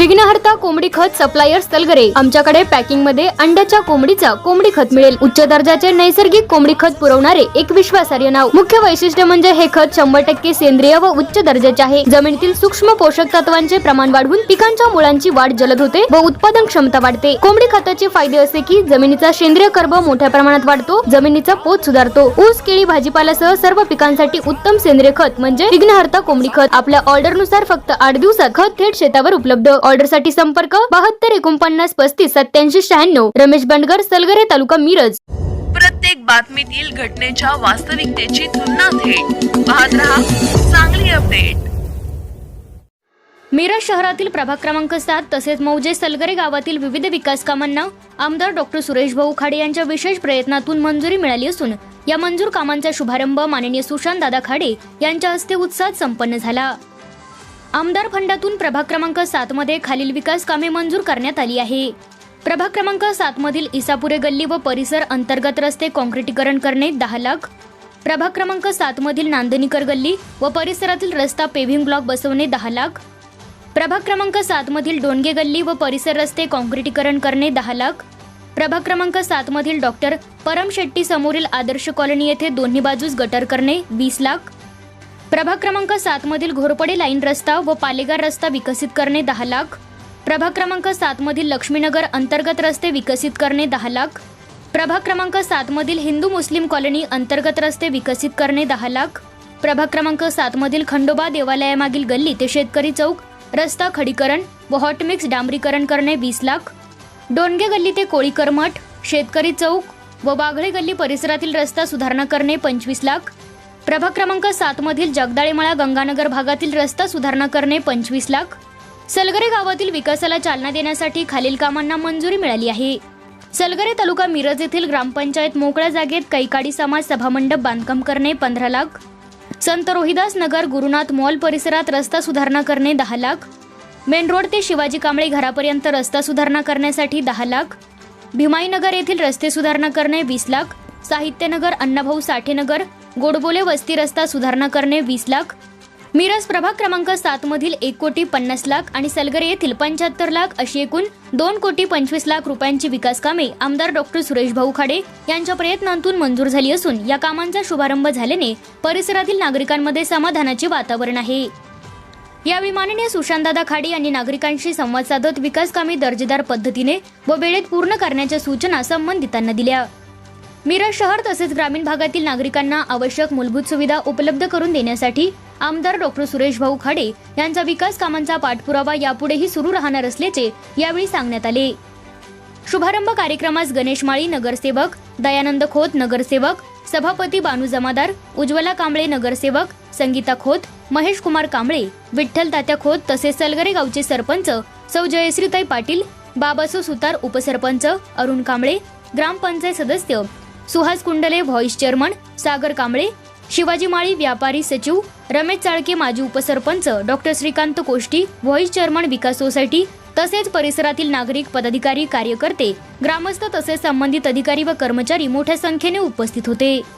विघ्नहर्ता कोंबडी खत सप्लायर सलगरे। आमच्याकडे पॅकिंग मध्ये अंड्याच्या कोंबडीचा कोंबडी खत मिळेल। उच्च दर्जाचे नैसर्गिक कोंबडी खत पुरवणारे एक विश्वासार्ह नाव। मुख्य वैशिष्ट्य म्हणजे हे खत 100% सेंद्रिय व उच्च दर्जाचे आहे। जमिनीतील सूक्ष्म पोषक तत्वांचे प्रमाण वाढवून पिकांच्या मुळांची वाढ जलद होते व उत्पादन क्षमता वाढते। कोंबडी खताचे फायदे असे की जमिनीचा सेंद्रिय कर्ब मोठ्या प्रमाणात वाढतो, जमिनीचा पोत सुधारतो। ऊस, केळी, भाजीपाल्यासह सर्व पिकांसाठी उत्तम सेंद्रिय खत म्हणजे विघ्नहर्ता कोंबडी खत। आपल्या ऑर्डर नुसार फक्त 8 दिवसात खत थेट शेतावर उपलब्ध। ऑर्डर साठी संपर्क 72 49 35 87 96। रमेश बंडगर, सलगरे, तालुका मिरज। प्रत्येक बातमीतील घटनेच्या वास्तविकतेची तुलना थेट पाहत रहा चांगली अपडेट। मिरज शहरातील प्रभाग क्रमांक 7 तसेच मौजे सलगरे गावातील विविध विकास कामांना आमदार डॉक्टर सुरेश भाऊ खाडे यांच्या विशेष प्रयत्नातून मंजुरी मिळाली असून या मंजूर कामांचा शुभारंभ माननीय सुशांत दादा खाडे यांच्या हस्ते उत्साहात संपन्न झाला। आमदार फंडातून प्रभाग क्रमांक 7 मध्ये खालील विकास कामे मंजूर करण्यात आली आहे। प्रभाग क्रमांक 7 मधील इसापुरे गल्ली व परिसर अंतर्गत रस्ते काँक्रिटीकरण करणे 10 लाख। प्रभाग क्रमांक 7 मधील नांदणीकर गल्ली व परिसरातील रस्ता पेव्हिंग ब्लॉक बसवणे 10 लाख। प्रभाग क्रमांक 7 मधील डोंगे गल्ली व परिसर रस्ते काँक्रिटीकरण करणे 10 लाख। प्रभाग क्रमांक 7 मधील डॉक्टर परम शेट्टी समोरील आदर्श कॉलनी येथे दोन्ही बाजूस गटर करणे 20 लाख। प्रभाग क्रमांक 7 मधील घोरपडे लाईन रस्ता व पालेगार रस्ता विकसित करणे 10 लाख। प्रभाग क्रमांक 7 मधील लक्ष्मीनगर अंतर्गत रस्ते विकसित करणे 10 लाख। प्रभाग क्रमांक 7 मधील हिंदू मुस्लिम कॉलनी अंतर्गत रस्ते विकसित करणे 10 लाख। प्रभाग क्रमांक 7 मधील खंडोबा देवालयामागील गल्ली ते शेतकरी चौक रस्ता खडीकरण व हॉट मिक्स डांबरीकरण करणे 20 लाख। डोंगे गल्ली ते कोळीकर मठ शेतकरी चौक व बागळे गल्ली परिसरातील रस्ता सुधारणा करणे 25 लाख। प्रभाग क्रमांक 7 मधील जगदाळेमळा गंगानगर भागातील रस्ता सुधारणा करणे 25 लाख। सलगरे गावातील विकासाला चालना देण्यासाठी खालील कामांना मंजुरी मिळाली आहे। सलगरे तालुका मिरज येथील ग्रामपंचायत मोकळ्या जागेत कैकाडी समाज सभामंडप बांधकाम करणे 15 लाख। संत रोहिदास नगर गुरुनाथ मॉल परिसरात रस्ता सुधारणा करणे 10 लाख। मेन रोड ते शिवाजी कांबळे घरापर्यंत रस्ता सुधारणा करण्यासाठी 10 लाख। भीमाई नगर येथील रस्ते सुधारणा करणे 20 लाख। साहित्यनगर अण्णाभाऊ साठे नगर गोडबोले वस्ती रस्ता सुधारणा करणे 20 लाख। मिरज प्रभाग क्रमांक 7 मधील 1,50,00,000 आणि सलगरे येथील 75 लाख अशी एकूण 2,25,00,000 रुपयांची विकास कामे आमदार डॉक्टर सुरेश भाऊ खाडे यांच्या प्रयत्नांतून मंजूर झाली असून या कामांचा शुभारंभ झाल्याने परिसरातील नागरिकांमध्ये समाधानाचे वातावरण आहे। यावेळी माननीय सुशांतदादा खाडे यांनी नागरिकांशी संवाद साधत विकास कामे दर्जेदार पद्धतीने व वेळेत पूर्ण करण्याच्या सूचना संबंधितांना दिल्या। मिरज शहर तसेच ग्रामीण भागातील नागरिकांना आवश्यक मूलभूत सुविधा उपलब्ध करून देण्यासाठी आमदार डॉक्टर सुरेश भाऊ खाडे यांचा विकास कामांचा पाठपुरावा यापुढेही सुरू राहणार असल्याचे यावेळी सांगण्यात आले। शुभारंभ कार्यक्रमास गणेश माळी नगरसेवक, दयानंद खोत नगरसेवक, सभापती बानू जमादार, उज्ज्वला कांबळे नगरसेवक, संगीता खोत, महेश कुमार कांबळे, विठ्ठल तात्या खोत तसेच सलगरे गावचे सरपंच सौ जयश्रीताई पाटील, बाबासो सुतार उपसरपंच, अरुण कांबळे ग्रामपंचायत सदस्य, सुहास कुंडले व्हाईस चेअरमन, सागर कांबळे, शिवाजी माळी व्यापारी सचिव, रमेश चाळके माजी उपसरपंच, डॉक्टर श्रीकांत कोष्टी व्हाईस चेअरमन विकास सोसायटी तसेच परिसरातील नागरिक, पदाधिकारी, कार्यकर्ते, ग्रामस्थ तसेच संबंधित अधिकारी व कर्मचारी मोठ्या संख्येने उपस्थित होते।